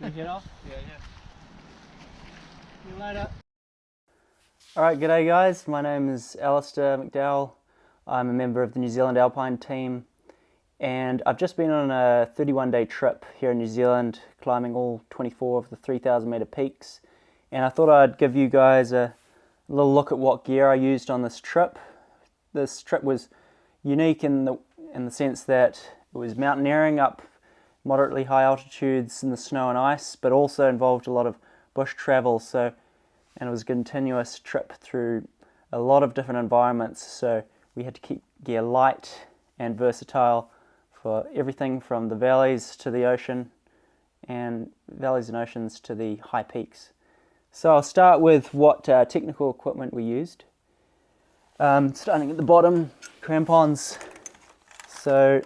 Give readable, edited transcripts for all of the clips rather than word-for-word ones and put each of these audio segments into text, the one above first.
You get off? Yeah. See you later. Alright, g'day guys, my name is Alastair McDowell. I'm a member of the New Zealand Alpine team, and I've just been on a 31-day trip here in New Zealand, climbing all 24 of the 3,000 metre peaks, and I thought I'd give you guys a little look at what gear I used on this trip. This trip was unique in the sense that it was mountaineering up moderately high altitudes in the snow and ice, but also involved a lot of bush travel, and it was a continuous trip through a lot of different environments, so we had to keep gear light and versatile for everything from the valleys to the ocean, and valleys and oceans to the high peaks. So I'll start with what technical equipment we used. Starting at the bottom, crampons. So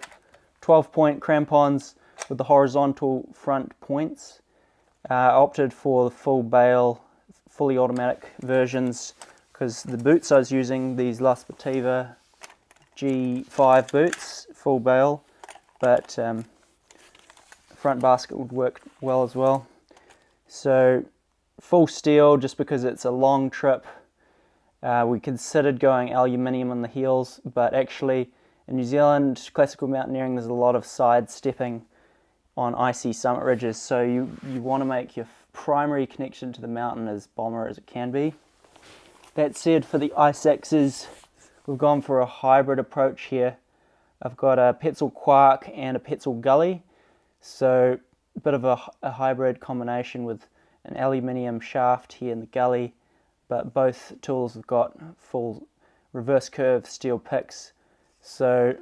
12-point crampons with the horizontal front points. I opted for the full bale, fully automatic versions because the boots I was using, these La Sportiva G5 boots, full bale, but the front basket would work well as well. So full steel, just because it's a long trip. We considered going aluminium on the heels, but actually in New Zealand, classical mountaineering, there's a lot of side stepping on icy summit ridges, so you want to make your primary connection to the mountain as bomber as it can be. That said, for the ice axes, we've gone for a hybrid approach here. I've got a Petzl Quark and a Petzl Gully, so a bit of a hybrid combination with an aluminium shaft here in the gully, but both tools have got full reverse curve steel picks. So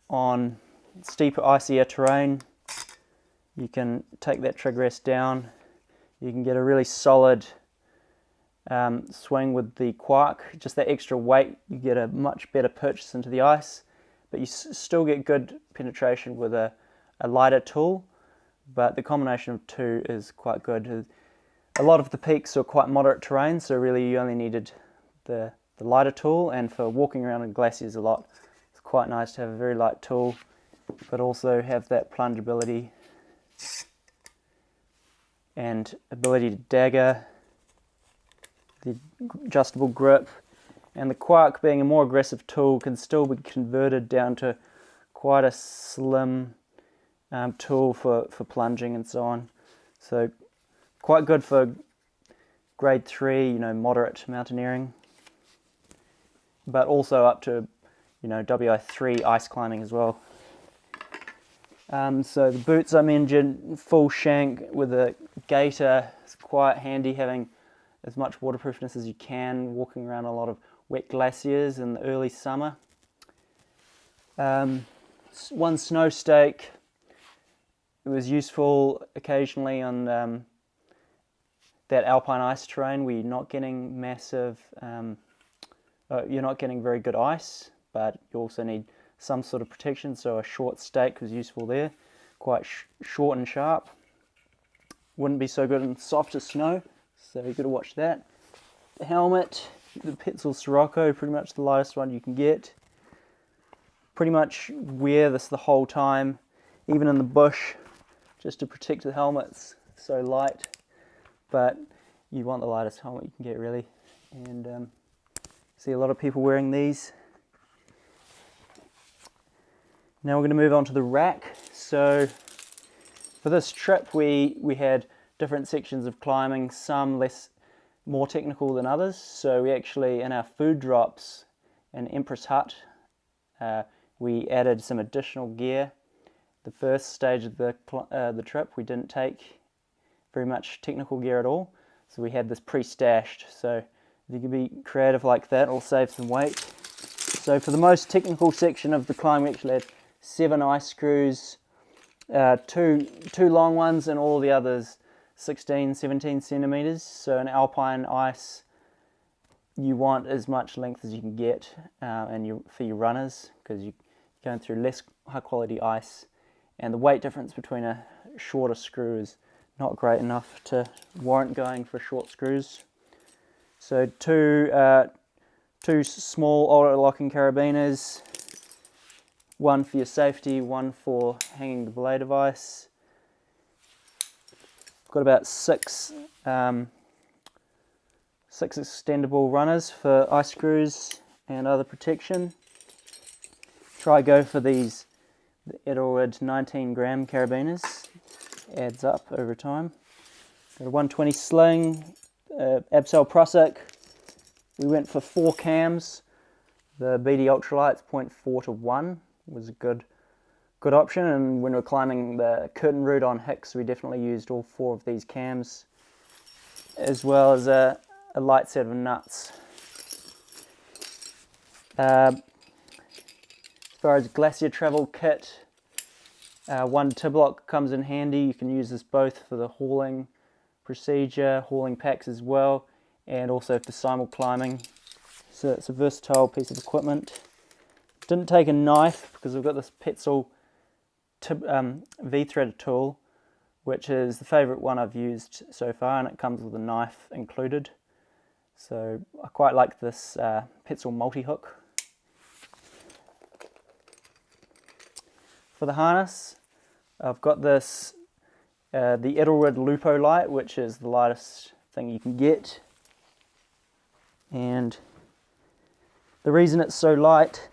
on steeper, icier terrain, you can take that trigger rest down. You can get a really solid swing with the Quark. Just that extra weight, you get a much better purchase into the ice, but you still get good penetration with a lighter tool, but the combination of two is quite good. A lot of the peaks are quite moderate terrain, so really you only needed the lighter tool, and for walking around in glaciers a lot, it's quite nice to have a very light tool, but also have that plungeability and ability to dagger, the adjustable grip, and the Quark, being a more aggressive tool, can still be converted down to quite a slim tool for plunging and so on. So quite good for grade 3, moderate mountaineering, but also up to, WI3 ice climbing as well. So the boots I mentioned, full shank with a gaiter. It's quite handy having as much waterproofness as you can, walking around a lot of wet glaciers in the early summer. One snow stake. It was useful occasionally on that alpine ice terrain where you're not getting you're not getting very good ice, but you also need some sort of protection, so a short stake was useful there. Quite short and sharp. Wouldn't be so good in softer snow, so you've got to watch that. The helmet, the Petzl Sirocco, pretty much the lightest one you can get. Pretty much wear this the whole time, even in the bush, just to protect the helmets. So light, but you want the lightest helmet you can get, really. And see a lot of people wearing these. Now we're going to move on to the rack. So for this trip we had different sections of climbing, some more technical than others. So we actually, in our food drops and Empress Hut, we added some additional gear. The first stage of the trip we didn't take very much technical gear at all, so we had this pre-stashed. So if you can be creative like that, it'll save some weight. So for the most technical section of the climb, we actually had 7 ice screws, two long ones, and all the others 16, 17 centimeters. So in alpine ice, you want as much length as you can get, for your runners, because you're going through less high quality ice, and the weight difference between a shorter screw is not great enough to warrant going for short screws. So two small auto locking carabiners, one for your safety, one for hanging the belay device. got about six extendable runners for ice screws and other protection. Try go for these Edelwood 19 gram carabiners, adds up over time. Got a 120 sling, Abseil Prussic. We went for 4 cams. The BD Ultralights 0.4 to 1 was a good option, and when we're climbing the curtain route on Hicks, we definitely used all 4 of these cams, as well as a light set of nuts. As far as glacier travel kit, one Tiblock comes in handy. You can use this both for the hauling procedure, hauling packs as well, and also for simul climbing. So it's a versatile piece of equipment. Didn't take a knife because we've got this Petzl V-threader tool, which is the favourite one I've used so far, and it comes with a knife included. So I quite like this Petzl multi-hook. For the harness, I've got this, the Edelwood Lupo light, which is the lightest thing you can get. And the reason it's so light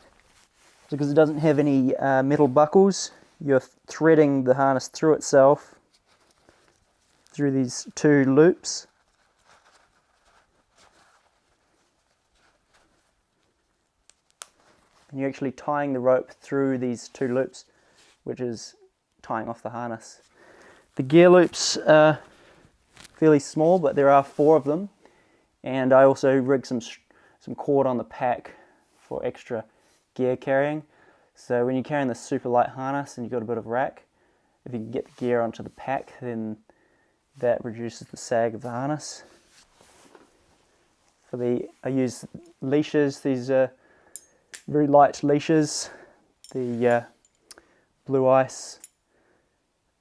is because it doesn't have any metal buckles. You're threading the harness through itself, through these 2 loops. And you're actually tying the rope through these 2 loops, which is tying off the harness. The gear loops are fairly small, but there are 4 of them, and I also rigged some cord on the pack for extra gear carrying. So when you're carrying this super light harness and you've got a bit of rack, if you can get the gear onto the pack, then that reduces the sag of the harness. I use leashes. These are very light leashes, the Blue Ice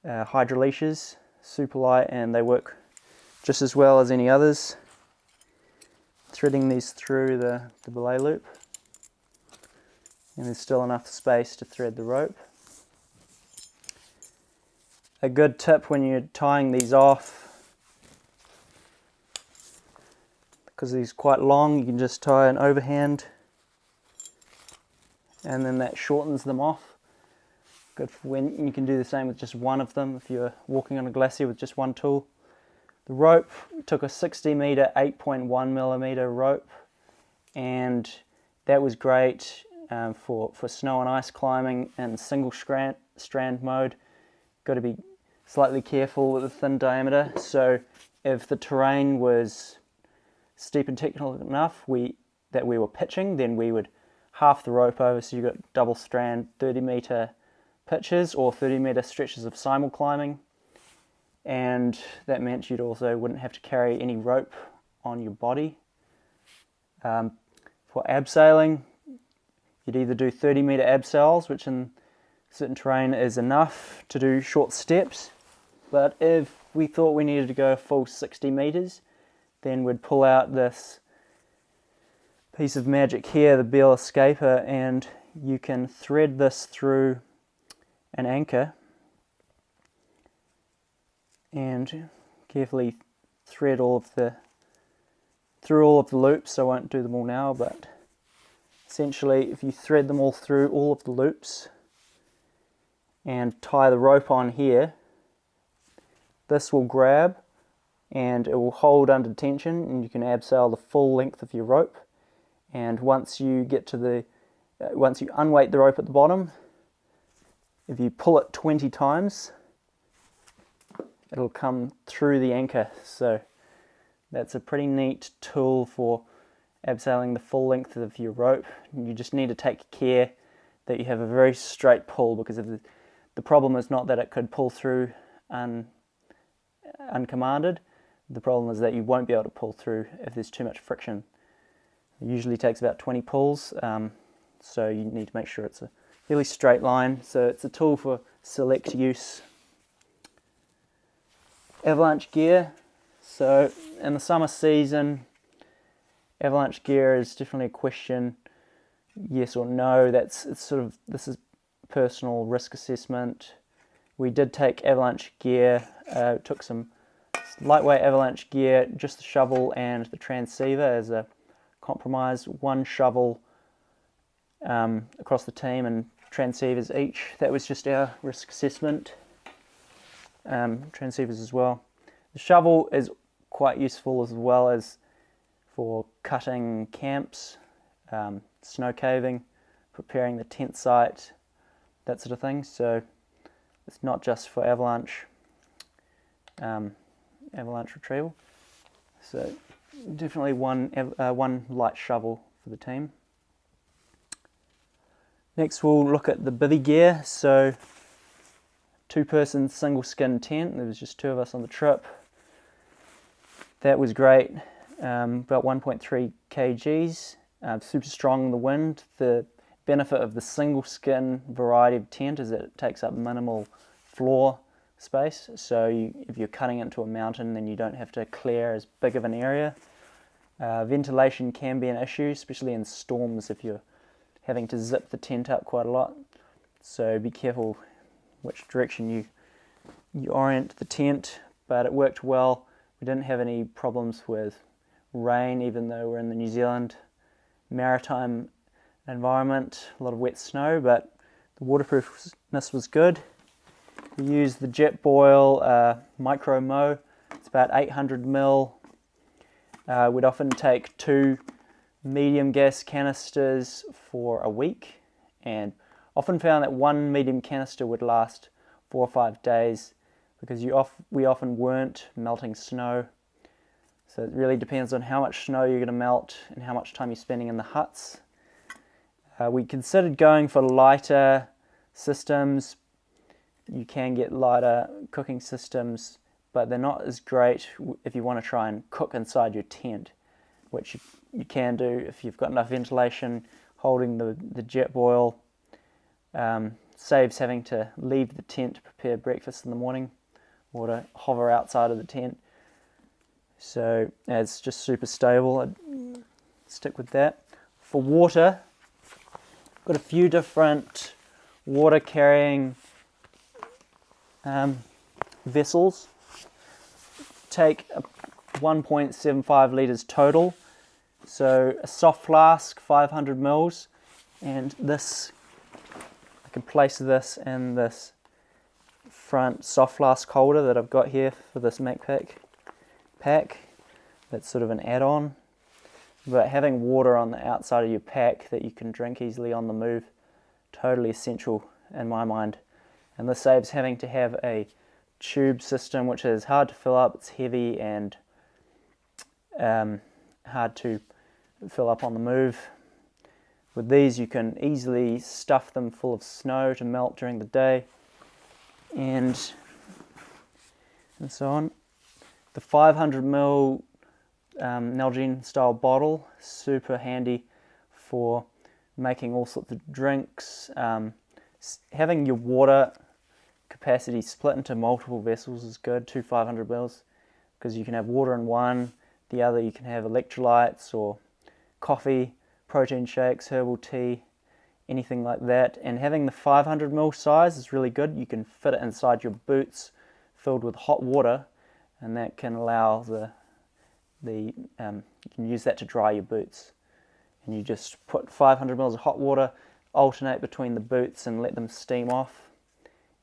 Hydra leashes, super light, and they work just as well as any others. Threading these through the belay loop, and there's still enough space to thread the rope. A good tip when you're tying these off, because these are quite long, you can just tie an overhand, and then that shortens them off. Good for when you can do the same with just one of them if you're walking on a glacier with just one tool. The rope, took a 60 meter 8.1 millimeter rope, and that was great for snow and ice climbing and single strand mode. Got to be slightly careful with the thin diameter, so if the terrain was steep and technical enough that we were pitching, then we would half the rope over, so you got double strand 30 meter pitches or 30 meter stretches of simul climbing, and that meant you'd also wouldn't have to carry any rope on your body. For abseiling, you'd either do 30 meter abseils, which in certain terrain is enough to do short steps, but if we thought we needed to go a full 60 meters, then we'd pull out this piece of magic here, the Bell Escaper, and you can thread this through an anchor and carefully thread through all of the loops. I won't do them all now, but essentially if you thread them all through all of the loops and tie the rope on here, this will grab and it will hold under tension, and you can abseil the full length of your rope. And once you get to once you unweight the rope at the bottom, if you pull it 20 times, it'll come through the anchor. So that's a pretty neat tool for abseiling the full length of your rope. You just need to take care that you have a very straight pull, because if the problem is not that it could pull through uncommanded. The problem is that you won't be able to pull through if there's too much friction. It usually takes about 20 pulls, so you need to make sure it's a fairly straight line. So it's a tool for select use. Avalanche gear. So in the summer season, avalanche gear is definitely a question, yes or no. This is personal risk assessment. We did take avalanche gear, took some lightweight avalanche gear, just the shovel and the transceiver as a compromise. One shovel across the team and transceivers each. That was just our risk assessment. Transceivers as well. The shovel is quite useful as well as for cutting camps, snow caving, preparing the tent site, that sort of thing. So it's not just for avalanche retrieval. So definitely one light shovel for the team. Next we'll look at the bivvy gear. So 2-person single skin tent. There was just 2 of us on the trip. That was great. About 1.3 kgs. Super strong in the wind. The benefit of the single skin variety of tent is that it takes up minimal floor space. So if you're cutting into a mountain, then you don't have to clear as big of an area. Ventilation can be an issue, especially in storms if you're having to zip the tent up quite a lot. So be careful which direction you orient the tent, but it worked well. We didn't have any problems with rain, even though we're in the New Zealand maritime environment, a lot of wet snow, but the waterproofness was good. We used the Jetboil Micro Mo. It's about 800 mil. We'd often take 2 medium gas canisters for a week, and often found that 1 medium canister would last 4 or 5 days because we often weren't melting snow. So it really depends on how much snow you're going to melt and how much time you're spending in the huts. We considered going for lighter systems. You can get lighter cooking systems, but they're not as great if you want to try and cook inside your tent, which you can do if you've got enough ventilation. Holding the Jetboil saves having to leave the tent to prepare breakfast in the morning or to hover outside of the tent. So it's just super stable. I'd stick with that. For water, got a few different water carrying vessels. Take 1.75 litres total. So a soft flask, 500 mils, and this, I can place this in this front soft flask holder that I've got here for this MacPack pack. That's sort of an add-on, but having water on the outside of your pack that you can drink easily on the move, totally essential in my mind. And this saves having to have a tube system, which is hard to fill up. It's heavy and hard to fill up on the move. With these you can easily stuff them full of snow to melt during the day and so on. The 500 ml Nalgene style bottle, super handy for making all sorts of drinks. Having your water capacity split into multiple vessels is good, 2 500 mils, because you can have water in one, the other you can have electrolytes or coffee, protein shakes, herbal tea, anything like that. And having the 500 ml size is really good. You can fit it inside your boots filled with hot water, and that can allow you can use that to dry your boots. And you just put 500 mils of hot water, alternate between the boots and let them steam off.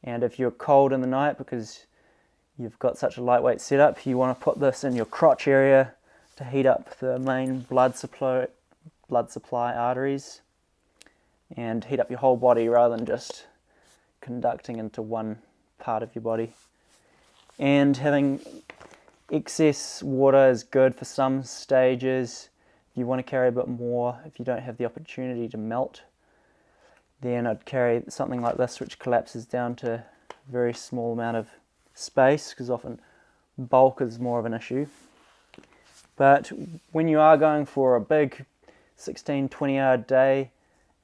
And if you're cold in the night because you've got such a lightweight setup, you want to put this in your crotch area to heat up the main blood supply arteries and heat up your whole body rather than just conducting into one part of your body. And having excess water is good for some stages. If you want to carry a bit more, if you don't have the opportunity to melt, then I'd carry something like this, which collapses down to a very small amount of space, because often bulk is more of an issue. But when you are going for a big 16-20 hour day,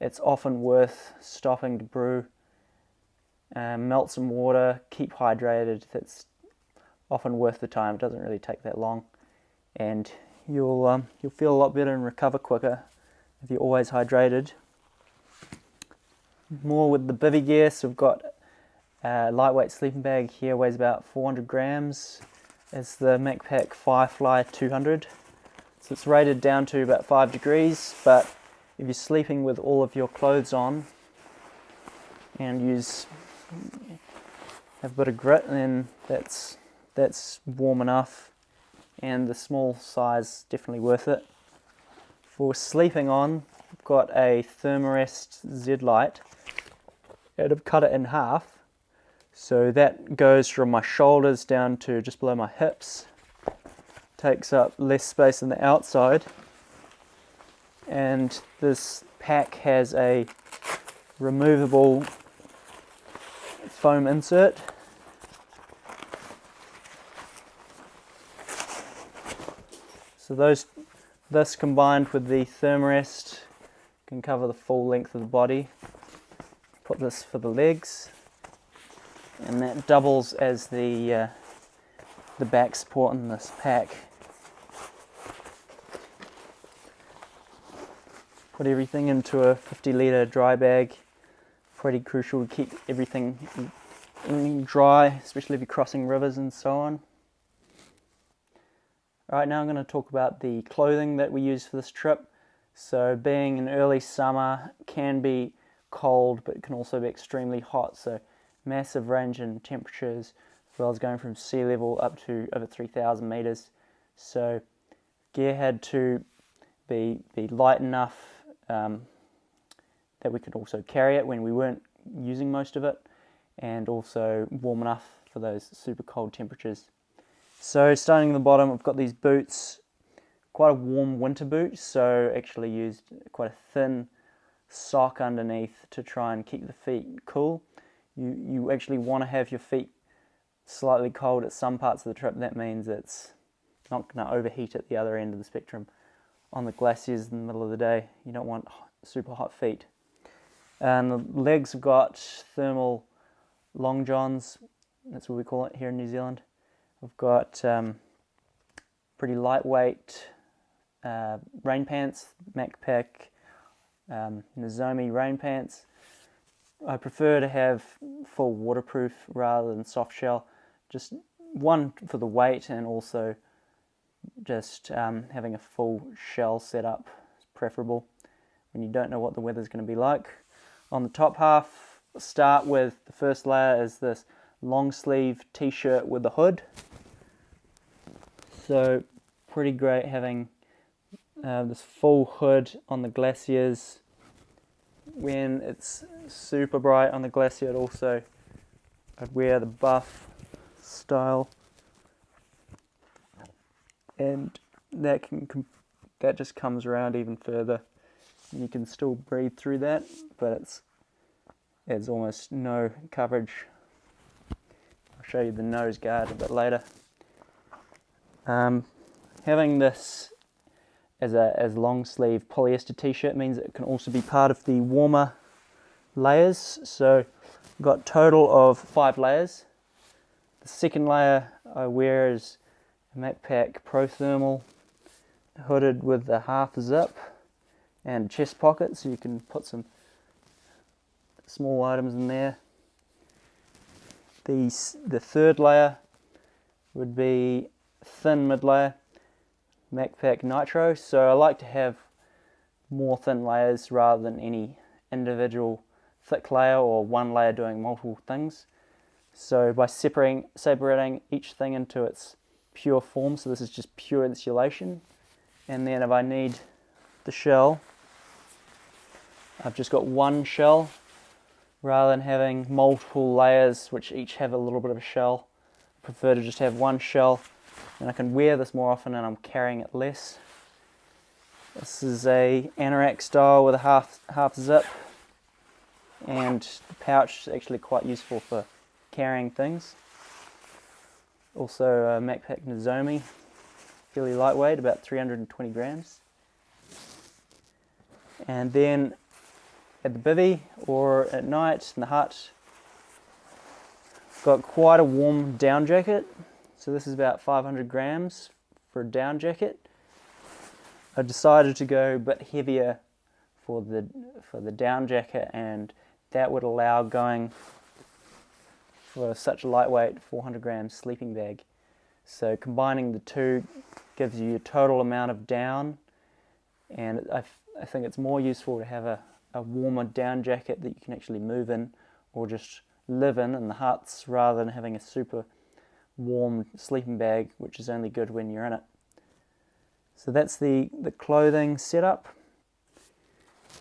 it's often worth stopping to brew, melt some water, keep hydrated. That's often worth the time. It doesn't really take that long, and you'll feel a lot better and recover quicker if you're always hydrated. More with the bivvy gear, so we've got a lightweight sleeping bag here, weighs about 400 grams. is the MacPac Firefly 200. So it's rated down to about 5 degrees, but if you're sleeping with all of your clothes on and have a bit of grit, then that's warm enough, and the small size definitely worth it. For sleeping on, I've got a Thermarest Z Lite, and I've cut it in half, so that goes from my shoulders down to just below my hips, takes up less space on the outside, and this pack has a removable foam insert. So this combined with the Thermarest can cover the full length of the body. Put this for the legs, and that doubles as the back support in this pack. Put everything into a 50-litre dry bag. Pretty crucial to keep everything dry, especially if you're crossing rivers and so on. Alright, now I'm going to talk about the clothing that we use for this trip. So being in early summer, can be cold, but it can also be extremely hot. So massive range in temperatures, as well as going from sea level up to over 3,000 meters. So gear had to be light enough that we could also carry it when we weren't using most of it, and also warm enough for those super cold temperatures. So starting at the bottom, I've got these boots, quite a warm winter boot, so actually used quite a thin sock underneath to try and keep the feet cool. You actually want to have your feet slightly cold at some parts of the trip. That means it's not going to overheat at the other end of the spectrum. On the glaciers in the middle of the day, you don't want super hot feet. And the legs have got thermal long johns, that's what we call it here in New Zealand. I've got pretty lightweight rain pants, MacPac Nozomi rain pants. I prefer to have full waterproof rather than soft shell, just one for the weight, and also just having a full shell setup is preferable when you don't know what the weather's going to be like. On the top half, start with the first layer is this long sleeve t-shirt with a hood. So pretty great having this full hood on the glaciers. When it's super bright on the glacier, I'd wear the buff style, and that just comes around even further. You can still breathe through that, but it's almost no coverage. I'll show you the nose guard a bit later. Having this as long sleeve polyester t-shirt means it can also be part of the warmer layers. So I've got a total of 5 layers. The second layer I wear is a MacPac Pro Thermal, hooded with a half zip and chest pocket, so you can put some small items in there. The third layer would be thin mid layer MacPac Nitro, so I like to have more thin layers rather than any individual thick layer or one layer doing multiple things. So by separating each thing into its pure form, so this is just pure insulation, and then if I need the shell, I've just got one shell rather than having multiple layers which each have a little bit of a shell. I prefer to just have one shell, and I can wear this more often and I'm carrying it less. This is a anorak style with a half zip, and the pouch is actually quite useful for carrying things. Also a MacPac Nozomi, fairly lightweight, about 320 grams. And then at the bivvy or at night in the hut, got quite a warm down jacket. So this is about 500 grams for a down jacket. I decided to go a bit heavier for the down jacket, and that would allow going for such a lightweight 400 gram sleeping bag. So combining the two gives you a total amount of down, and I think it's more useful to have a warmer down jacket that you can actually move in or just live in the huts, rather than having a super warm sleeping bag, which is only good when you're in it. So that's the clothing setup.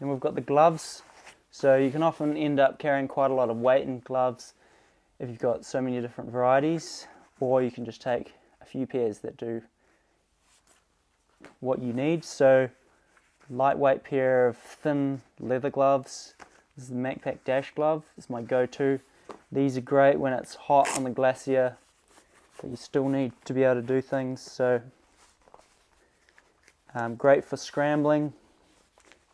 Then we've got the gloves. So you can often end up carrying quite a lot of weight in gloves if you've got so many different varieties, or you can just take a few pairs that do what you need. So lightweight pair of thin leather gloves. This is the MacPac Dash glove. It's my go-to. These are great when it's hot on the glacier, but you still need to be able to do things. So great for scrambling.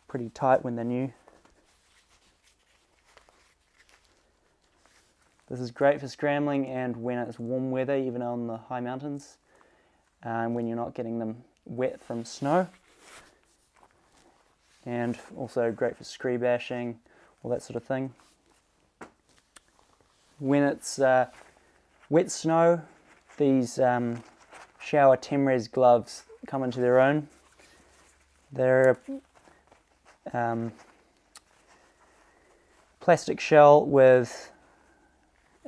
Pretty tight when they're new. This is great for scrambling and when it's warm weather, even on the high mountains, when you're not getting them wet from snow. And also great for scree bashing, all that sort of thing. When it's wet snow, these shower Temrez gloves come into their own. They're plastic shell with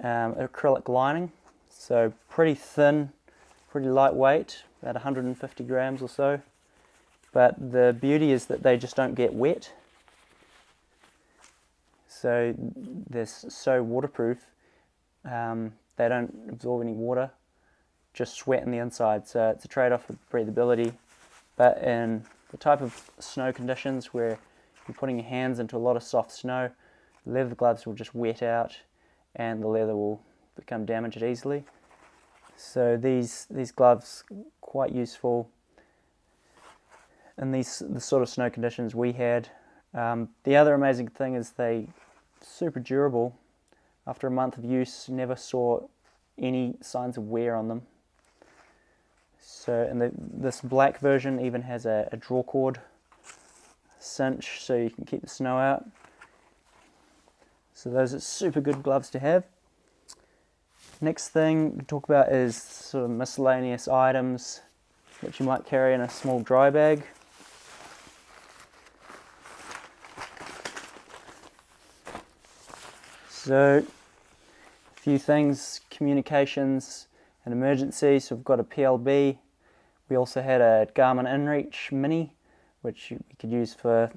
acrylic lining, so pretty thin, pretty lightweight, about 150 grams or so. But the beauty is that they just don't get wet, so they're so waterproof. They don't absorb any water, just sweat on the inside, so it's a trade-off with breathability. But in the type of snow conditions where you're putting your hands into a lot of soft snow, the leather gloves will just wet out and the leather will become damaged easily. So these gloves are quite useful in the sort of snow conditions we had. The other amazing thing is they're super durable. After a month of use, never saw any signs of wear on them. So, and this black version even has a draw cord cinch, so you can keep the snow out. So those are super good gloves to have. Next thing to talk about is sort of miscellaneous items which you might carry in a small dry bag. So a few things: communications and emergency. So we've got a PLB. We also had a Garmin InReach Mini, which we could use for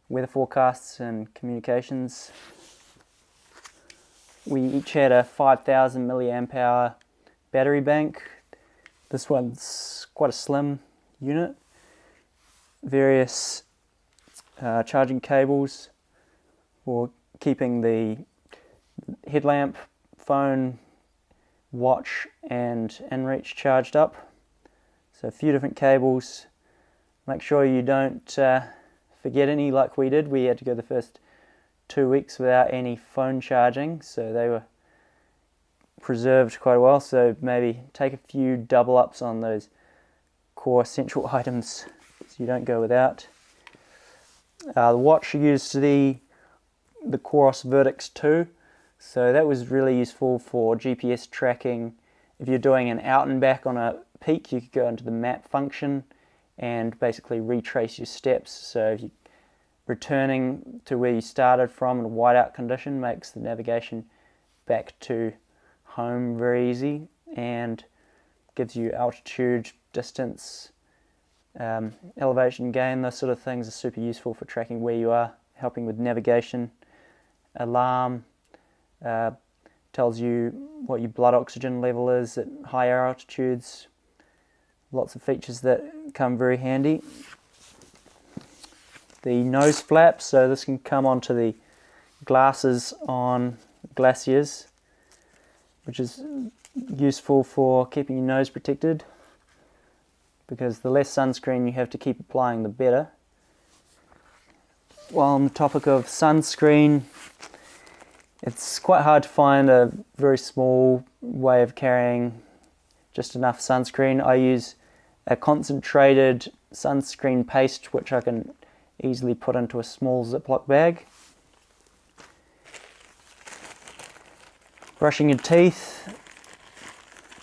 weather forecasts and communications. We each had a 5,000 milliamp hour battery bank. This one's quite a slim unit. Various charging cables for keeping the headlamp, phone, watch and InReach charged up. So a few different cables. Make sure you don't forget any like we did. We had to go the first 2 weeks without any phone charging, so they were preserved quite well. So maybe take a few double ups on those core essential items so you don't go without. The watch used the Coros Vertix 2, so that was really useful for GPS tracking. If you're doing an out and back on a peak, you could go into the map function and basically retrace your steps. So if you're returning to where you started from in a whiteout condition, makes the navigation back to home very easy and gives you altitude, distance, elevation gain. Those sort of things are super useful for tracking where you are, helping with navigation. Alarm tells you what your blood oxygen level is at higher altitudes. Lots of features that come very handy. The nose flap, so this can come onto the glasses on glaciers, which is useful for keeping your nose protected, because the less sunscreen you have to keep applying, the better. While on the topic of sunscreen, it's quite hard to find a very small way of carrying just enough sunscreen. I use a concentrated sunscreen paste, which I can easily put into a small Ziploc bag. Brushing your teeth.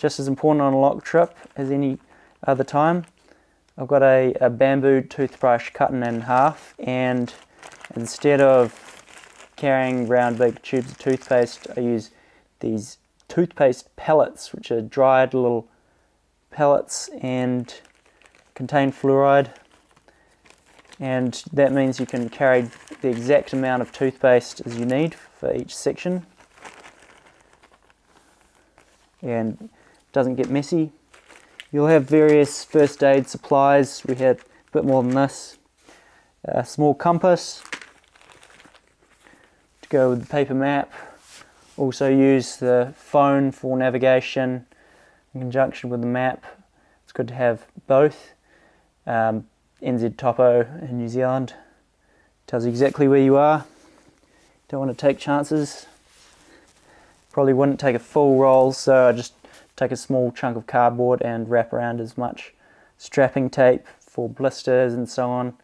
just as important on a long trip as any other time. I've got a bamboo toothbrush cut in half, and instead of carrying around big tubes of toothpaste, I use these toothpaste pellets, which are dried little pellets and contain fluoride, and that means you can carry the exact amount of toothpaste as you need for each section and it doesn't get messy. You'll have various first aid supplies. We had a bit more than this. A small compass to go with the paper map. Also use the phone for navigation in conjunction with the map. It's good to have both. NZ Topo in New Zealand tells you exactly where you are. Don't want to take chances. Probably wouldn't take a full roll, so I just take a small chunk of cardboard and wrap around as much strapping tape for blisters and so on.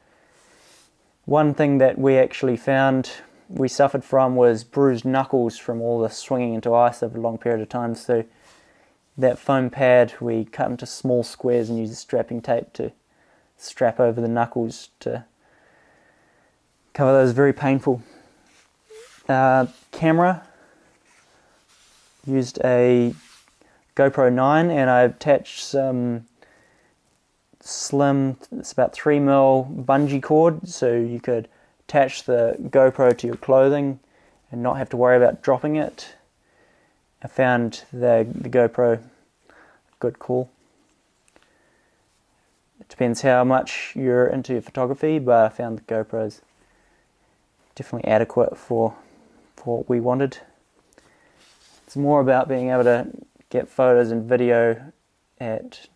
One thing that we actually found we suffered from was bruised knuckles from all the swinging into ice over a long period of time, so that foam pad we cut into small squares and used strapping tape to strap over the knuckles to cover those. Very painful. Camera, used a GoPro 9 and I attached some slim, it's about 3mm bungee cord, so you could attach the GoPro to your clothing and not have to worry about dropping it. I found the GoPro a good call. It depends how much you're into your photography, but I found the GoPro's definitely adequate for what we wanted. It's more about being able to get photos and video at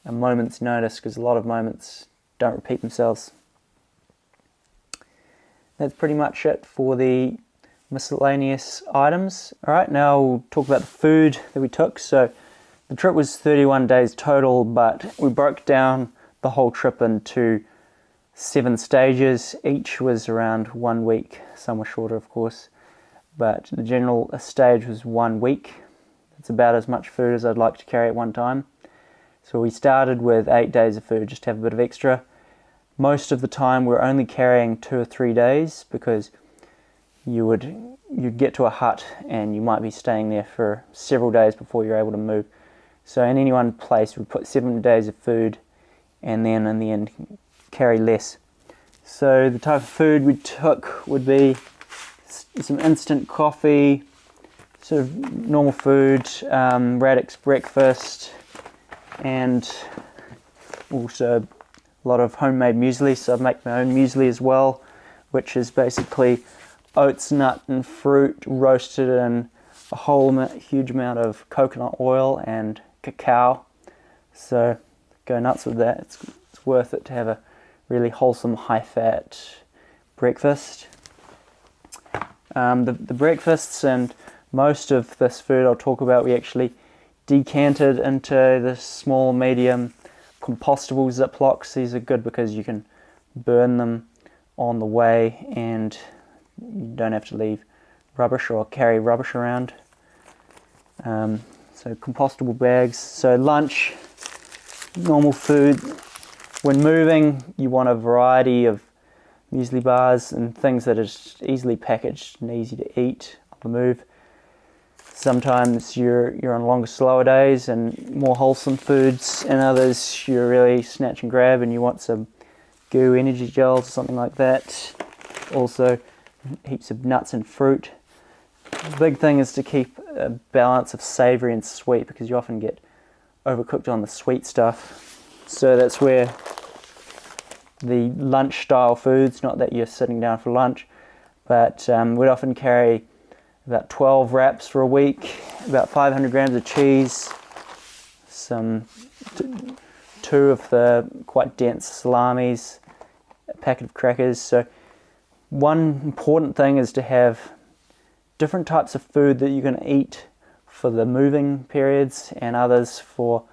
a moment's notice, because a lot of moments don't repeat themselves. That's pretty much it for the miscellaneous items. Alright, now we'll talk about the food that we took. So the trip was 31 days total, but we broke down the whole trip into 7 stages. Each was around 1 week. Some were shorter, of course, but the general stage was 1 week. It's about as much food as I'd like to carry at one time. So we started with 8 days of food, just to have a bit of extra. Most of the time we're only carrying 2 or 3 days, because you'd get to a hut and you might be staying there for several days before you're able to move. So in any one place we put 7 days of food, and then in the end carry less. So the type of food we took would be some instant coffee, sort of normal food, Radix breakfast, and also a lot of homemade muesli. So I make my own muesli as well, which is basically oats, nut and fruit roasted in a huge amount of coconut oil and cacao. So go nuts with that. It's worth it to have a really wholesome, high-fat breakfast. The breakfasts and most of this food I'll talk about, we actually decanted into the small, medium compostable Ziplocs. These are good because you can burn them on the way and you don't have to leave rubbish or carry rubbish around. So compostable bags. So lunch, normal food. When moving, you want a variety of muesli bars and things that are just easily packaged and easy to eat on the move. Sometimes you're on longer, slower days and more wholesome foods, and others you're really snatch and grab and you want some goo energy gels or something like that. Also heaps of nuts and fruit. The big thing is to keep a balance of savoury and sweet, because you often get overcooked on the sweet stuff. So that's where the lunch style foods, not that you're sitting down for lunch, but we'd often carry about 12 wraps for a week, about 500 grams of cheese, some 2 of the quite dense salamis, a packet of crackers. So one important thing is to have different types of food that you're going to eat for the moving periods and others for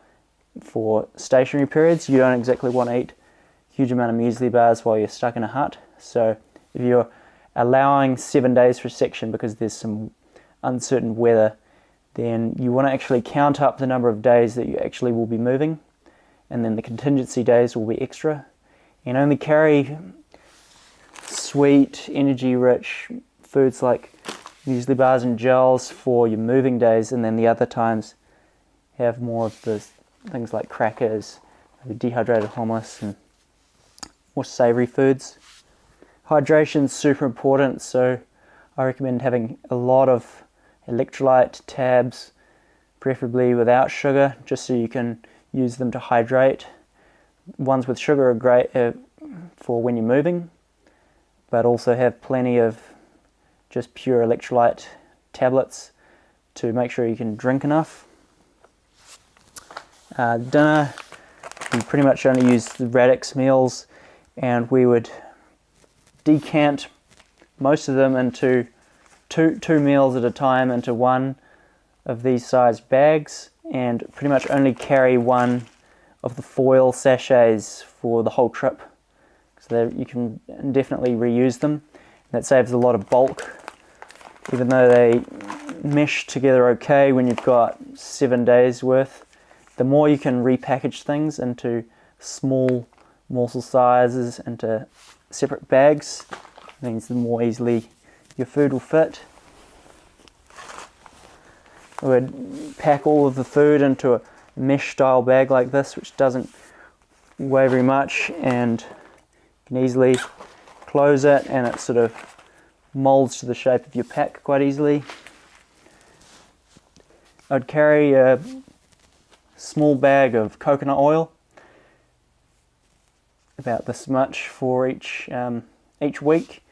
stationary periods. You don't exactly want to eat a huge amount of muesli bars while you're stuck in a hut. So if you're allowing 7 days for a section because there's some uncertain weather, then you want to actually count up the number of days that you actually will be moving, and then the contingency days will be extra, and only carry sweet, energy-rich foods like muesli bars and gels for your moving days, and then the other times have more of the things like crackers, maybe dehydrated hummus, and more savoury foods. Hydration is super important, so I recommend having a lot of electrolyte tabs, preferably without sugar, just so you can use them to hydrate. Ones with sugar are great for when you're moving, but also have plenty of just pure electrolyte tablets to make sure you can drink enough. Dinner, we pretty much only use the radix meals, and we would decant most of them into two meals at a time into one of these size bags, and pretty much only carry one of the foil sachets for the whole trip, so that you can definitely reuse them. That saves a lot of bulk, even though they mesh together okay when you've got 7 days worth. The more you can repackage things into small morsel sizes into separate bags, means the more easily your food will fit. I would pack all of the food into a mesh style bag like this, which doesn't weigh very much, and you can easily close it, and it sort of molds to the shape of your pack quite easily. I'd carry a small bag of coconut oil, about this much for each week,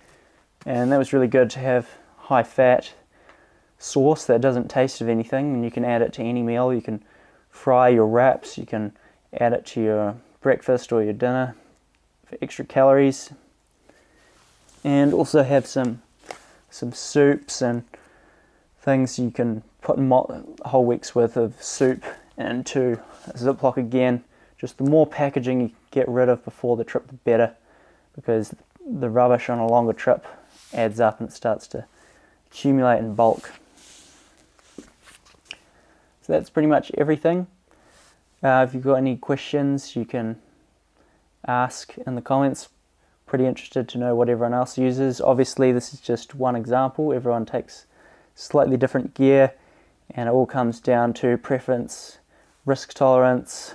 and that was really good to have high fat sauce that doesn't taste of anything, and you can add it to any meal. You can fry your wraps, you can add it to your breakfast or your dinner for extra calories, and also have some soups and things you can put a whole week's worth of soup into a Ziploc again. Just the more packaging you get rid of before the trip, the better, because the rubbish on a longer trip adds up and it starts to accumulate in bulk. So that's pretty much everything. If you've got any questions, you can ask in the comments. Pretty interested to know what everyone else uses. Obviously, this is just one example. Everyone takes slightly different gear, and it all comes down to preference, risk tolerance,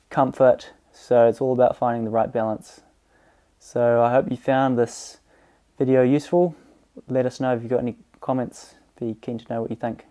comfort. So it's all about finding the right balance. So I hope you found this video useful. Let us know if you've got any comments. Be keen to know what you think.